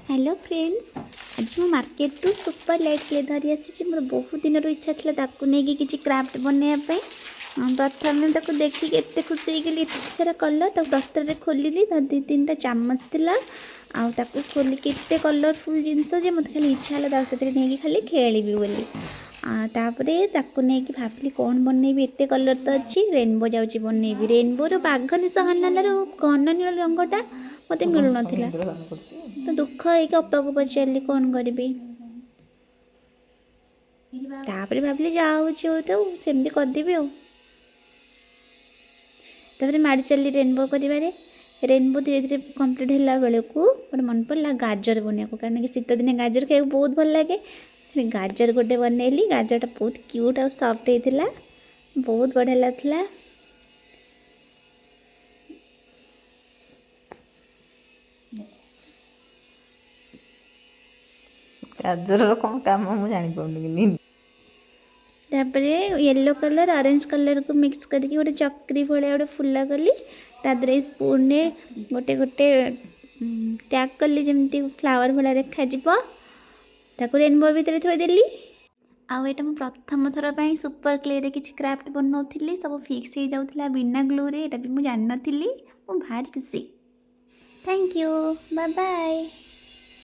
Hello friends, आज मैं market टू सुपर लाइट क्ले धरी आसी। मोर बहुत दिन इच्छा था ताकू नहीं कि क्राफ्ट बनवाई। प्रथम देखिए एत खुशी होगी, एत सारा कलर दफ्तर खोलिली दी तीन टा चामच थी आकू खोलिक एत कलरफुल जिनस मत खाली इच्छा है नहीं खाली खेली बोली। तापर ताकू नहीं भाविली कौन बनइबी, एत कलर तो अच्छी रेनबो जाऊँगी बनइबी। रेनबोर बाघ निश हनार घन नील रंगटा मत मिलू ना तो दुख है कि अपा को पचारि कौन करी। तापर भाविली जाऊँ तो सेमती करदेवी तापर माड़ी चली रेनबो करें। रेनबो धीरे धीरे कंप्लीट होला बेलू गोटे मन पड़ा गाजर बनवाक, कारण कि शीत दिन गाजर खाई बहुत भल लगे। गाजर गोटे बनैली, गाजरटा बहुत क्यूट और सॉफ्ट होता बहुत बढ़िया लगता। गाजर कौन काम मुझे जानी पाऊनी। तापर येलो कलर ऑरेंज कलर को मिक्स करके गोटे चक्री भाया गोटे फुला कली, तादरे स्पून गोटे गोटे टैग कली जमती फ्लावर भाया देखा रेनबो भितर थोदेली। आईटा मुझे प्रथम थर पर सुपर क्ले रे किसी क्राफ्ट बनाऊली, सब फिक्स हो जाऊला बिना ग्लू रे। एटा भी मुझे जानी नी, भारी खुशी। Thank you, bye bye.